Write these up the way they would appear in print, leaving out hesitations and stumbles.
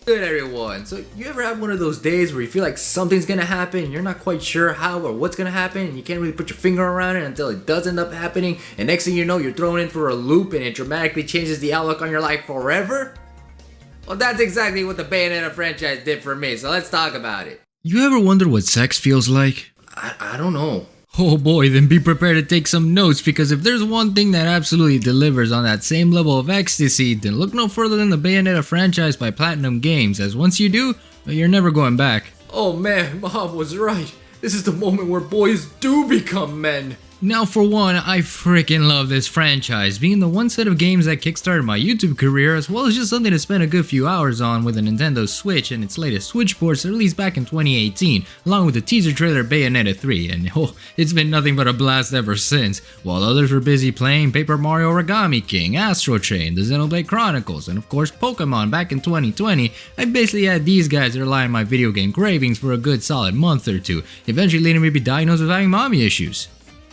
Good everyone, so you ever have one of those days where you feel like something's gonna happen and you're not quite sure how or what's gonna happen and you can't really put your finger around it until it does end up happening, and next thing you know you're thrown in for a loop and it dramatically changes the outlook on your life forever? Well, that's exactly what the Bayonetta franchise did for me, so let's talk about it. You ever wonder what sex feels like? I don't know. Oh boy, then be prepared to take some notes, because if there's one thing that absolutely delivers on that same level of ecstasy, then look no further than the Bayonetta franchise by Platinum Games, as once you do, you're never going back. Oh man, Mom was right. This is the moment where boys do become men. Now for one, I freaking love this franchise, being the one set of games that kickstarted my YouTube career, as well as just something to spend a good few hours on with the Nintendo Switch and its latest Switch ports released back in 2018, along with the teaser trailer Bayonetta 3, and it's been nothing but a blast ever since. While others were busy playing Paper Mario Origami King, Astro Chain, the Xenoblade Chronicles, and of course Pokemon back in 2020, I basically had these guys rely on my video game cravings for a good solid month or two, eventually leading me to be diagnosed with having mommy issues.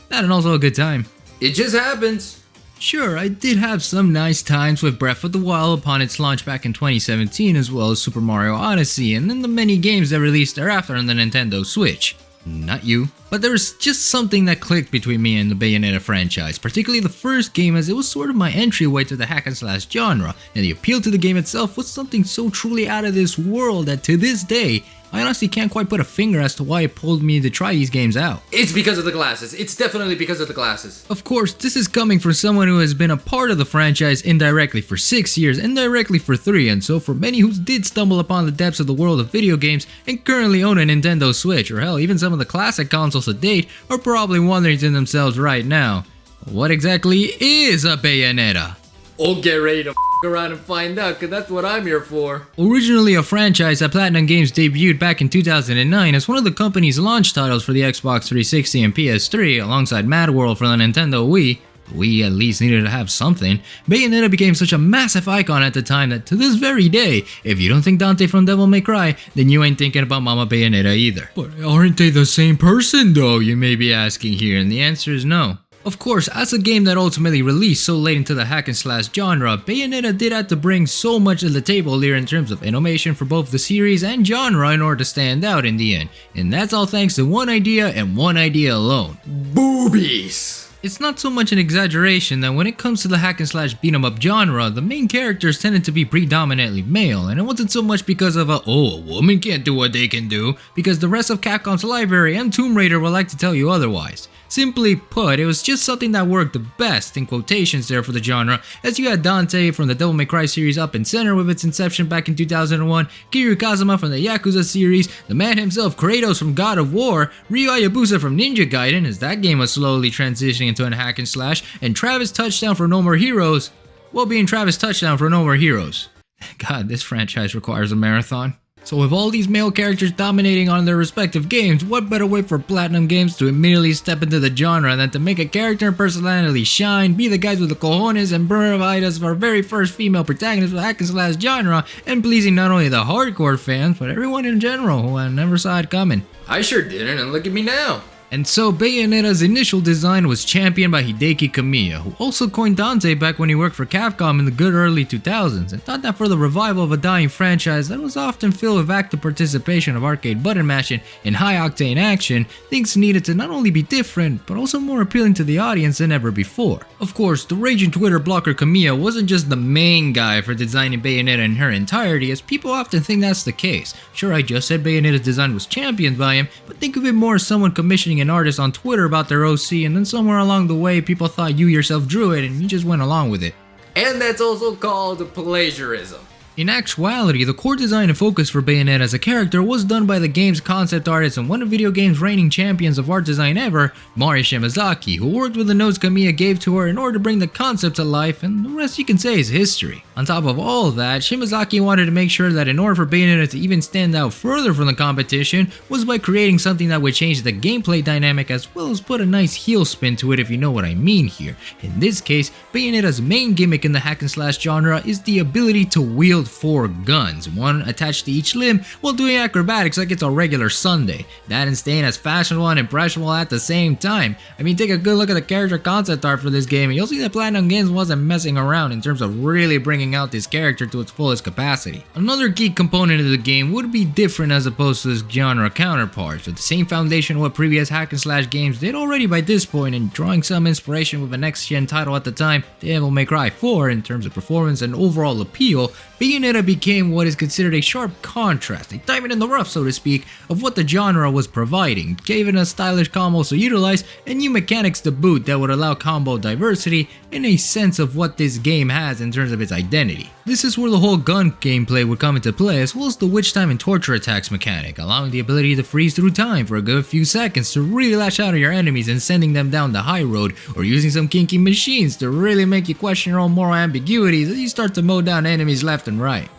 That and also a good time. It just happens. Sure, I did have some nice times with Breath of the Wild upon its launch back in 2017, as well as Super Mario Odyssey, and then the many games that released thereafter on the Nintendo Switch. Not you. But there was just something that clicked between me and the Bayonetta franchise, particularly the first game, as it was sort of my entryway to the hack and slash genre, and the appeal to the game itself was something so truly out of this world that to this day, I honestly can't quite put a finger as to why it pulled me to try these games out. It's because of the glasses. It's definitely because of the glasses. Of course, this is coming from someone who has been a part of the franchise indirectly for 6 years, indirectly for 3, and so for many who did stumble upon the depths of the world of video games and currently own a Nintendo Switch, or hell, even some of the classic consoles to date, are probably wondering to themselves right now, what exactly is a Bayonetta? Oh, get ready to around and find out, cause that's what I'm here for. Originally a franchise that Platinum Games debuted back in 2009 as one of the company's launch titles for the Xbox 360 and PS3 alongside Mad World for the Nintendo Wii, we at least needed to have something, Bayonetta became such a massive icon at the time that to this very day, if you don't think Dante from Devil May Cry, then you ain't thinking about Mama Bayonetta either. But aren't they the same person though, you may be asking here, and the answer is no. Of course, as a game that ultimately released so late into the hack and slash genre, Bayonetta did have to bring so much to the table here in terms of innovation for both the series and genre in order to stand out in the end, and that's all thanks to one idea and one idea alone. Boobies! It's not so much an exaggeration that when it comes to the hack and slash beat 'em up genre, the main characters tended to be predominantly male, and it wasn't so much because of a woman can't do what they can do, because the rest of Capcom's library and Tomb Raider would like to tell you otherwise. Simply put, it was just something that worked the best, in quotations there for the genre, as you had Dante from the Devil May Cry series up in center with its inception back in 2001, Kiryu Kazuma from the Yakuza series, the man himself Kratos from God of War, Ryu Hayabusa from Ninja Gaiden as that game was slowly transitioning into a hack and slash, and Travis Touchdown for No More Heroes, well, being Travis Touchdown for No More Heroes. God, this franchise requires a marathon. So with all these male characters dominating on their respective games, what better way for Platinum Games to immediately step into the genre than to make a character and personality shine, be the guys with the cojones, and provide us our very first female protagonist with hack and slash genre, and pleasing not only the hardcore fans, but everyone in general who never saw it coming. I sure didn't, and look at me now. And so Bayonetta's initial design was championed by Hideki Kamiya, who also coined Dante back when he worked for Capcom in the good early 2000s, and thought that for the revival of a dying franchise that was often filled with active participation of arcade button mashing and high-octane action, things needed to not only be different, but also more appealing to the audience than ever before. Of course, the raging Twitter blocker Kamiya wasn't just the main guy for designing Bayonetta in her entirety, as people often think that's the case. Sure, I just said Bayonetta's design was championed by him, but think of it more as someone commissioning an artist on Twitter about their OC, and then somewhere along the way people thought you yourself drew it and you just went along with it. And that's also called plagiarism. In actuality, the core design and focus for Bayonetta as a character was done by the game's concept artist and one of video games' reigning champions of art design ever, Mari Shimazaki, who worked with the notes Kamiya gave to her in order to bring the concept to life, and the rest you can say is history. On top of all of that, Shimazaki wanted to make sure that in order for Bayonetta to even stand out further from the competition was by creating something that would change the gameplay dynamic as well as put a nice heel spin to it, if you know what I mean here. In this case, Bayonetta's main gimmick in the hack and slash genre is the ability to wield 4 guns, one attached to each limb while doing acrobatics like it's a regular Sunday. That and staying as fashionable and impressionable at the same time. I mean, take a good look at the character concept art for this game and you'll see that Platinum Games wasn't messing around in terms of really bringing out this character to its fullest capacity. Another key component of the game would be different as opposed to its genre counterparts, with the same foundation of what previous hack and slash games did already by this point, and drawing some inspiration with a next-gen title at the time, Devil May Cry 4, in terms of performance and overall appeal. Bayonetta became what is considered a sharp contrast, a diamond in the rough, so to speak, of what the genre was providing, giving us stylish combos to utilize and new mechanics to boot that would allow combo diversity and a sense of what this game has in terms of its identity. This is where the whole gun gameplay would come into play, as well as the witch time and torture attacks mechanic, allowing the ability to freeze through time for a good few seconds to really lash out at your enemies and sending them down the high road, or using some kinky machines to really make you question your own moral ambiguities as you start to mow down enemies left and right.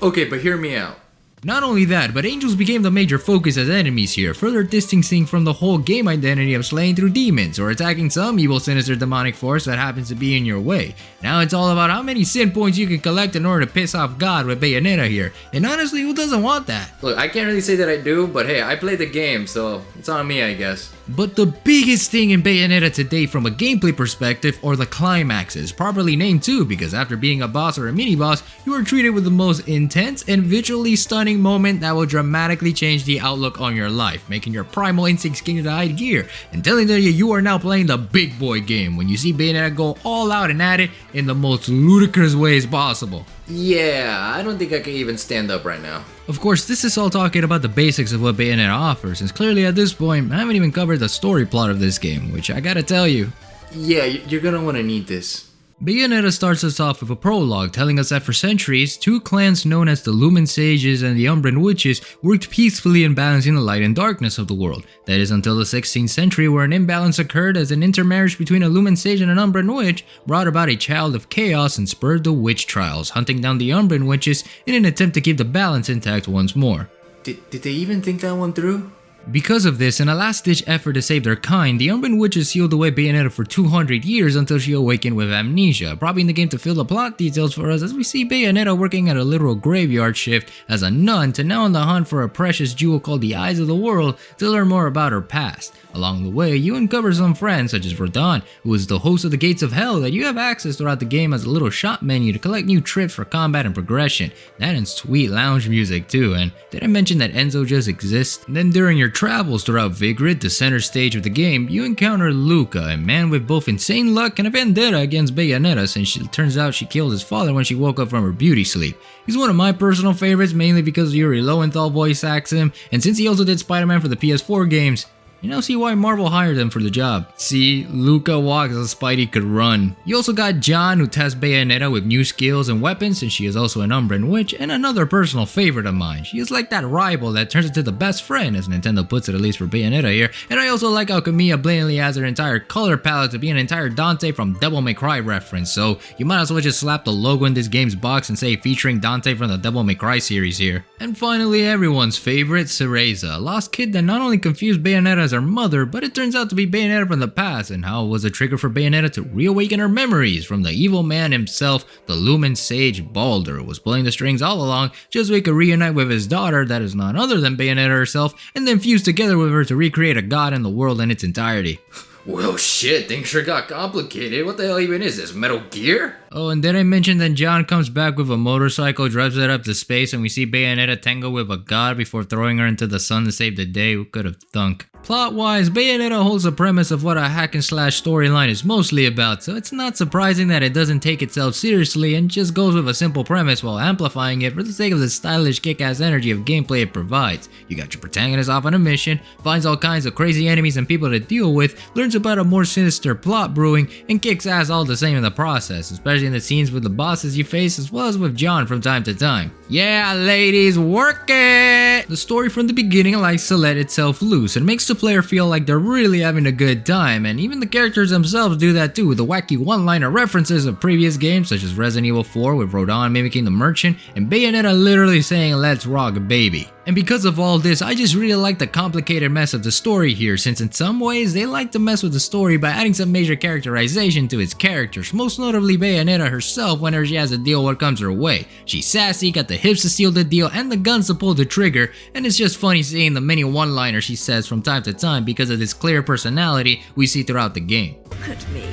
Okay, but hear me out. Not only that, but angels became the major focus as enemies here, further distancing from the whole game identity of slaying through demons or attacking some evil, sinister demonic force that happens to be in your way. Now it's all about how many sin points you can collect in order to piss off God with Bayonetta here, and honestly, who doesn't want that? Look, I can't really say that I do, but hey, I played the game, so it's on me, I guess. But the biggest thing in Bayonetta today from a gameplay perspective are the climaxes, properly named too, because after being a boss or a mini-boss, you are treated with the most intense and visually stunning moment that will dramatically change the outlook on your life, making your primal instincts kick into high gear and telling you are now playing the big boy game when you see Bayonetta go all out and at it in the most ludicrous ways possible. Yeah, I don't think I can even stand up right now. Of course, this is all talking about the basics of what Bayonetta offers, since clearly at this point, I haven't even covered the story plot of this game, which I gotta tell you. Yeah, you're gonna wanna need this. Bayonetta starts us off with a prologue telling us that for centuries, two clans known as the Lumen Sages and the Umbran Witches worked peacefully in balancing the light and darkness of the world. That is until the 16th century, where an imbalance occurred as an intermarriage between a Lumen Sage and an Umbran Witch brought about a child of chaos and spurred the witch trials, hunting down the Umbran Witches in an attempt to keep the balance intact once more. Did they even think that one through? Because of this, in a last-ditch effort to save their kind, the Umbran Witches sealed away Bayonetta for 200 years until she awakened with amnesia, propping the game to fill the plot details for us as we see Bayonetta working at a literal graveyard shift as a nun to now on the hunt for a precious jewel called the Eyes of the World to learn more about her past. Along the way, you uncover some friends such as Rodin, who is the host of the Gates of Hell that you have access throughout the game as a little shop menu to collect new trips for combat and progression. That and sweet lounge music too, and did I mention that Enzo just exists? And then during your travels throughout Vigrid, the center stage of the game, you encounter Luca, a man with both insane luck and a vendetta against Bayonetta since it turns out she killed his father when she woke up from her beauty sleep. He's one of my personal favorites mainly because Yuri Lowenthal voice acts him, and since he also did Spider-Man for the PS4 games, you now see why Marvel hired him for the job. See, Luca walks as Spidey could run. You also got Jeanne, who tests Bayonetta with new skills and weapons, and she is also an Umbran Witch, and another personal favorite of mine. She is like that rival that turns into the best friend, as Nintendo puts it at least for Bayonetta here. And I also like how Kamiya blatantly has her entire color palette to be an entire Dante from Devil May Cry reference, so you might as well just slap the logo in this game's box and say featuring Dante from the Devil May Cry series here. And finally, everyone's favorite, Cereza, a lost kid that not only confused Bayonetta as her mother, but it turns out to be Bayonetta from the past, and how it was a trigger for Bayonetta to reawaken her memories from the evil man himself. The Lumen Sage Baldur was pulling the strings all along just so he could reunite with his daughter that is none other than Bayonetta herself, and then fuse together with her to recreate a god in the world in its entirety. Well shit, things sure got complicated. What the hell even is this, Metal Gear? Oh, and then I mentioned that John comes back with a motorcycle, drives it up to space, and we see Bayonetta tangle with a god before throwing her into the sun to save the day. Who could have thunk? Plot-wise, Bayonetta holds the premise of what a hack-and-slash storyline is mostly about, so it's not surprising that it doesn't take itself seriously and just goes with a simple premise while amplifying it for the sake of the stylish kick-ass energy of gameplay it provides. You got your protagonist off on a mission, finds all kinds of crazy enemies and people to deal with, learns about a more sinister plot brewing, and kicks ass all the same in the process, especially in the scenes with the bosses you face as well as with John from time to time. Yeah, ladies, work it! The story from the beginning likes to let itself loose and makes the player feel like they're really having a good time, and even the characters themselves do that too, with the wacky one-liner references of previous games such as Resident Evil 4 with Rodin mimicking the merchant and Bayonetta literally saying "let's rock baby." And because of all this, I just really like the complicated mess of the story here, since in some ways they like to mess with the story by adding some major characterization to its characters, most notably Bayonetta herself whenever she has to deal what comes her way. She's sassy, got the hips to seal the deal, and the guns to pull the trigger, and it's just funny seeing the many one-liners she says from time to time because of this clear personality we see throughout the game. Look at me.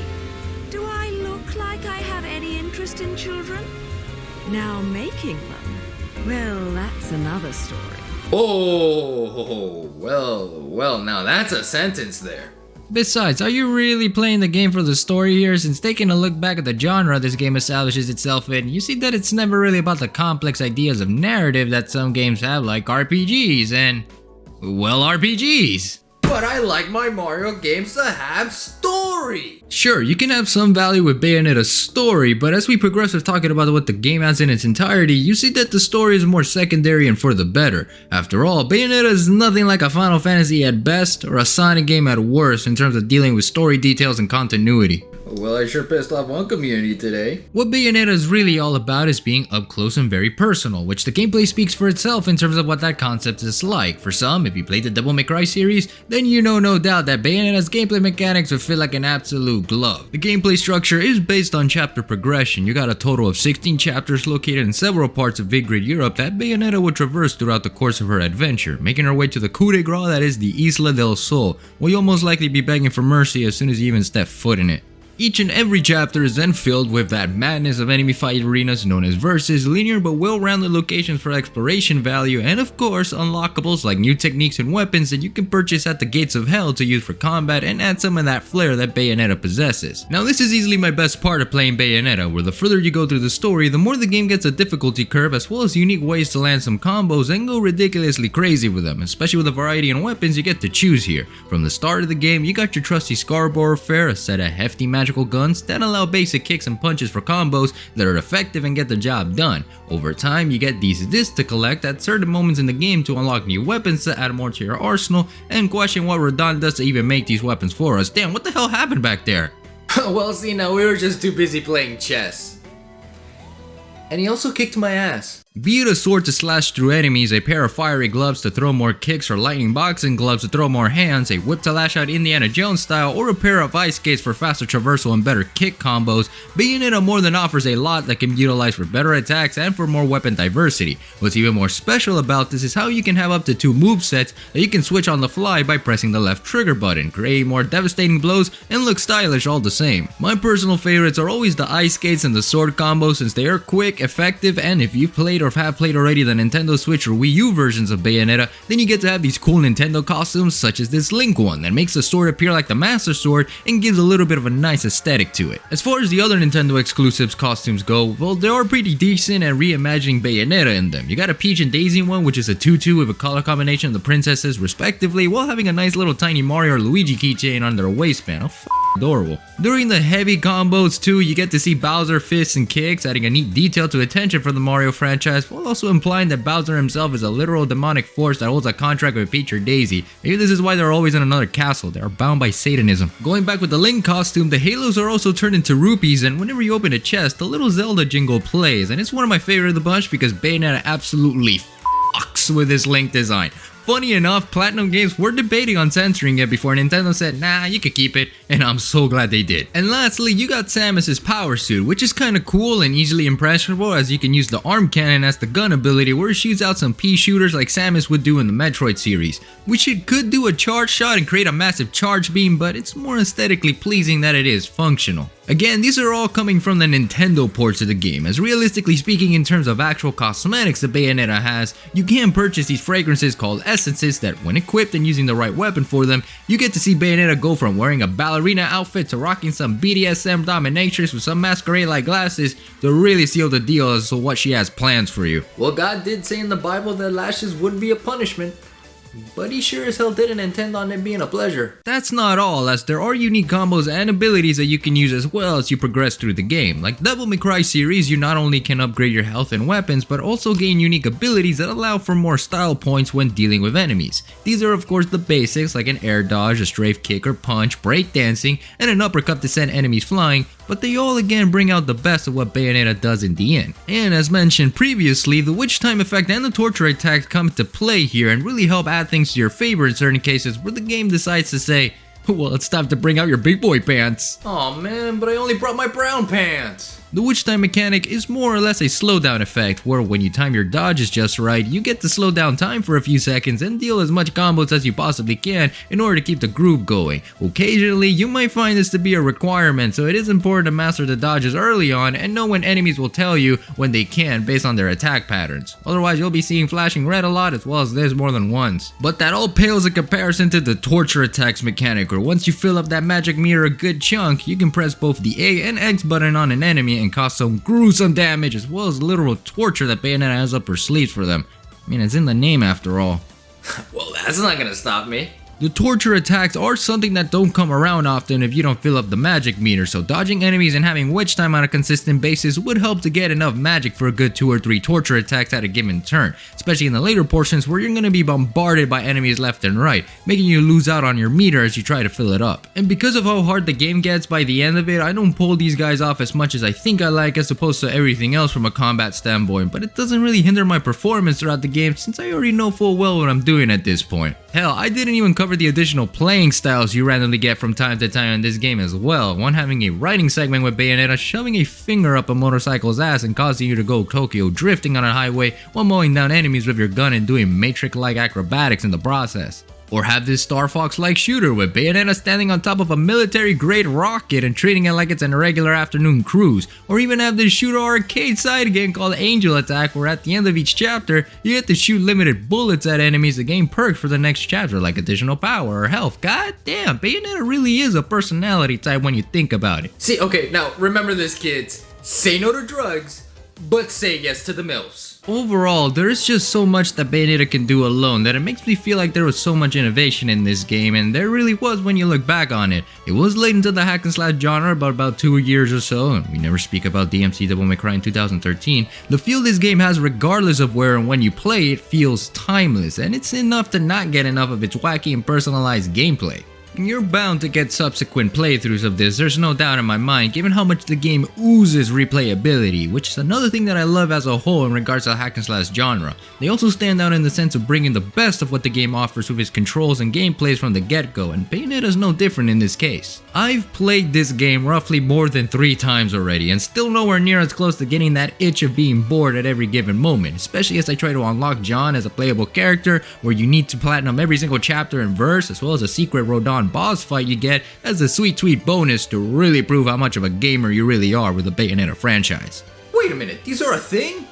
Do I look like I have any interest in children? Now making them, well, that's another story. Oh, well, now that's a sentence there. Besides, are you really playing the game for the story here? Since taking a look back at the genre this game establishes itself in, you see that it's never really about the complex ideas of narrative that some games have, like RPGs and, well, RPGs. But I like my Mario games to have story! Sure, you can have some value with Bayonetta's story, but as we progress with talking about what the game has in its entirety, you see that the story is more secondary and for the better. After all, Bayonetta is nothing like a Final Fantasy at best, or a Sonic game at worst in terms of dealing with story details and continuity. Well, I sure pissed off one community today. What Bayonetta is really all about is being up close and very personal, which the gameplay speaks for itself in terms of what that concept is like. For some, if you played the Devil May Cry series, then you know no doubt that Bayonetta's gameplay mechanics would fit like an absolute glove. The gameplay structure is based on chapter progression. You got a total of 16 chapters located in several parts of Vigrid Europe that Bayonetta would traverse throughout the course of her adventure, making her way to the coup de grace that is the Isla del Sol, where you'll most likely be begging for mercy as soon as you even step foot in it. Each and every chapter is then filled with that madness of enemy fight arenas known as verses, linear but well-rounded locations for exploration value, and of course unlockables like new techniques and weapons that you can purchase at the gates of hell to use for combat and add some of that flair that Bayonetta possesses. Now this is easily my best part of playing Bayonetta, where the further you go through the story, the more the game gets a difficulty curve as well as unique ways to land some combos and go ridiculously crazy with them, especially with the variety in weapons you get to choose here. From the start of the game, you got your trusty Scarborough Affair, a set of hefty magical guns that allow basic kicks and punches for combos that are effective and get the job done. Over time, you get these discs to collect at certain moments in the game to unlock new weapons to add more to your arsenal, and question what Rodin does to even make these weapons for us. Damn, what the hell happened back there? Well, see, now we were just too busy playing chess. And he also kicked my ass. Be it a sword to slash through enemies, a pair of fiery gloves to throw more kicks, or lightning boxing gloves to throw more hands, a whip to lash out Indiana Jones style, or a pair of ice skates for faster traversal and better kick combos, Bayonetta more than offers a lot that can be utilized for better attacks and for more weapon diversity. What's even more special about this is how you can have up to 2 movesets that you can switch on the fly by pressing the left trigger button, creating more devastating blows and look stylish all the same. My personal favorites are always the ice skates and the sword combos, since they are quick, effective, and if you've played or have played already the Nintendo Switch or Wii U versions of Bayonetta, then you get to have these cool Nintendo costumes such as this Link one that makes the sword appear like the Master Sword and gives a little bit of a nice aesthetic to it. As far as the other Nintendo exclusives costumes go, well, they are pretty decent at reimagining Bayonetta in them. You got a Peach and Daisy one, which is a tutu with a color combination of the princesses respectively, while having a nice little tiny Mario or Luigi keychain on their waistband. Adorable. During the heavy combos too, you get to see Bowser fists and kicks, adding a neat detail to attention for the Mario franchise, while also implying that Bowser himself is a literal demonic force that holds a contract with Peach or Daisy. Maybe this is why they're always in another castle. They are bound by Satanism. Going back with the Link costume, the halos are also turned into rupees, and whenever you open a chest, the little Zelda jingle plays, and it's one of my favorite of the bunch because Bayonetta absolutely fucks with this Link design. Funny enough, Platinum Games were debating on censoring it before Nintendo said, nah, you could keep it, and I'm so glad they did. And lastly, you got Samus's power suit, which is kinda cool and easily impressionable, as you can use the arm cannon as the gun ability, where it shoots out some pea shooters like Samus would do in the Metroid series, which it could do a charge shot and create a massive charge beam, but it's more aesthetically pleasing that it is functional. Again, these are all coming from the Nintendo ports of the game, as realistically speaking, in terms of actual cosmetics that Bayonetta has, you can purchase these fragrances called essences that, when equipped and using the right weapon for them, you get to see Bayonetta go from wearing a ballerina outfit to rocking some BDSM dominatrix with some masquerade-like glasses to really seal the deal as to what she has plans for you. Well, God did say in the Bible that lashes would be a punishment, but he sure as hell didn't intend on it being a pleasure. That's not all, as there are unique combos and abilities that you can use as well as you progress through the game. Like Devil May Cry series, you not only can upgrade your health and weapons, but also gain unique abilities that allow for more style points when dealing with enemies. These are of course the basics like an air dodge, a strafe kick or punch, break dancing, and an uppercut to send enemies flying, but they all again bring out the best of what Bayonetta does in the end. And as mentioned previously, the witch time effect and the torture attacks come into play here and really help add things to your favor in certain cases where the game decides to say, well, it's time to bring out your big boy pants. Aw man, but I only brought my brown pants. The witch time mechanic is more or less a slowdown effect, where when you time your dodges just right, you get to slow down time for a few seconds and deal as much combos as you possibly can in order to keep the groove going. Occasionally, you might find this to be a requirement, so it is important to master the dodges early on and know when enemies will tell you when they can based on their attack patterns. Otherwise, you'll be seeing flashing red a lot as well as this more than once. But that all pales in comparison to the torture attacks mechanic, where once you fill up that magic meter a good chunk, you can press both the A and X button on an enemy and cause some gruesome damage as well as literal torture that Bayonetta has up her sleeves for them. I mean, it's in the name after all. Well, that's not gonna stop me. The torture attacks are something that don't come around often if you don't fill up the magic meter, so dodging enemies and having witch time on a consistent basis would help to get enough magic for a good 2 or 3 torture attacks at a given turn, especially in the later portions where you're going to be bombarded by enemies left and right, making you lose out on your meter as you try to fill it up. And because of how hard the game gets by the end of it, I don't pull these guys off as much as I think I like as opposed to everything else from a combat standpoint, but it doesn't really hinder my performance throughout the game since I already know full well what I'm doing at this point. Hell, I didn't even cover the additional playing styles you randomly get from time to time in this game as well, one having a riding segment with Bayonetta shoving a finger up a motorcycle's ass and causing you to go Tokyo drifting on a highway while mowing down enemies with your gun and doing Matrix-like acrobatics in the process. Or have this Star Fox-like shooter with Bayonetta standing on top of a military-grade rocket and treating it like it's an irregular afternoon cruise. Or even have this shooter arcade side game called Angel Attack, where at the end of each chapter, you get to shoot limited bullets at enemies to gain perks for the next chapter like additional power or health. God damn, Bayonetta really is a personality type when you think about it. See, okay, now remember this, kids. Say no to drugs, but say yes to the MILFs. Overall, there is just so much that Bayonetta can do alone that it makes me feel like there was so much innovation in this game, and there really was when you look back on it. It was late into the hack and slash genre about 2 years or so, and we never speak about DMC Devil May Cry in 2013. The feel this game has regardless of where and when you play it feels timeless, and it's enough to not get enough of its wacky and personalized gameplay. You're bound to get subsequent playthroughs of this, there's no doubt in my mind, given how much the game oozes replayability, which is another thing that I love as a whole in regards to the hack and slash genre. They also stand out in the sense of bringing the best of what the game offers with its controls and gameplays from the get-go, and Bayonetta's no different in this case. I've played this game roughly more than 3 times already, and still nowhere near as close to getting that itch of being bored at every given moment, especially as I try to unlock Jeanne as a playable character, where you need to platinum every single chapter and verse, as well as a secret Rodin boss fight you get as a sweet bonus to really prove how much of a gamer you really are with the Bayonetta franchise. Wait a minute, these are a thing?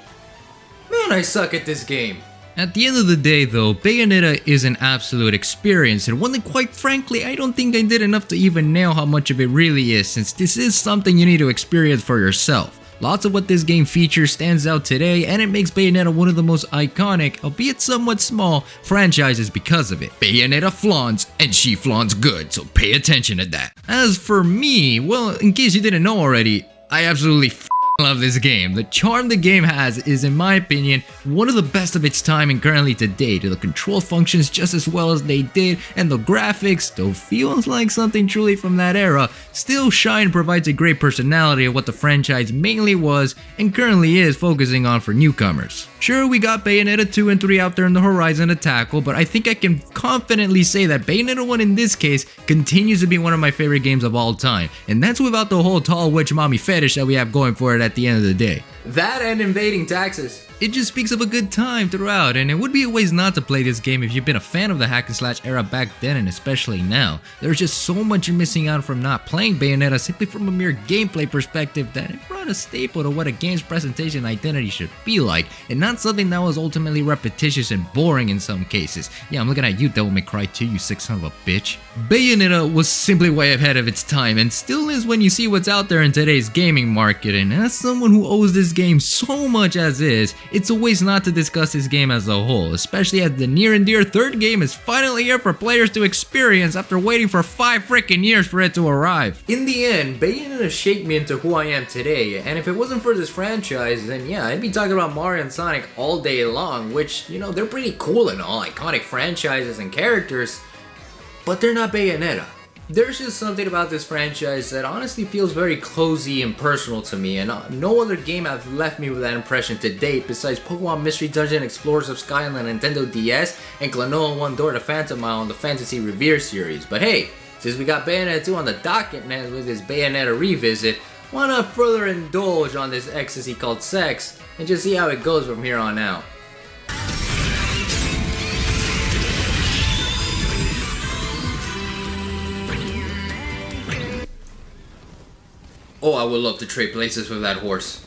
Man, I suck at this game. At the end of the day though, Bayonetta is an absolute experience, and one that quite frankly I don't think I did enough to even nail how much of it really is, since this is something you need to experience for yourself. Lots of what this game features stands out today, and it makes Bayonetta one of the most iconic, albeit somewhat small, franchises because of it. Bayonetta flaunts, and she flaunts good, so pay attention to that. As for me, well, in case you didn't know already, I absolutely love this game. The charm the game has is, in my opinion, one of the best of its time and currently to date. The control functions just as well as they did, and the graphics, though feels like something truly from that era, still shine and provides a great personality of what the franchise mainly was and currently is focusing on for newcomers. Sure, we got Bayonetta 2 and 3 out there in the horizon to tackle, but I think I can confidently say that Bayonetta 1 in this case continues to be one of my favorite games of all time, and that's without the whole tall witch mommy fetish that we have going for it at the end of the day. That and invading taxes. It just speaks of a good time throughout, and it would be a waste not to play this game if you've been a fan of the hack and slash era back then and especially now. There's just so much you're missing out from not playing Bayonetta simply from a mere gameplay perspective that it brought a staple to what a game's presentation identity should be like, and not something that was ultimately repetitious and boring in some cases. Yeah, I'm looking at you, Devil May Cry 2, you sick son of a bitch. Bayonetta was simply way ahead of its time, and still is when you see what's out there in today's gaming market, and as someone who owes this game so much as is, it's a waste not to discuss this game as a whole, especially as the near and dear third game is finally here for players to experience after waiting for 5 freaking years for it to arrive. In the end, Bayonetta shaped me into who I am today, and if it wasn't for this franchise, then yeah, I'd be talking about Mario and Sonic all day long, which, you know, they're pretty cool and all, iconic franchises and characters, but they're not Bayonetta. There's just something about this franchise that honestly feels very cozy and personal to me, and no other game has left me with that impression to date besides Pokemon Mystery Dungeon Explorers of Sky on the Nintendo DS and Klonoa 1 Door to Phantom Isle on the Fantasy Revere series. But hey, since we got Bayonetta 2 on the docket now with this Bayonetta revisit, why not further indulge on this ecstasy called sex and just see how it goes from here on out. Oh, I would love to trade places with that horse.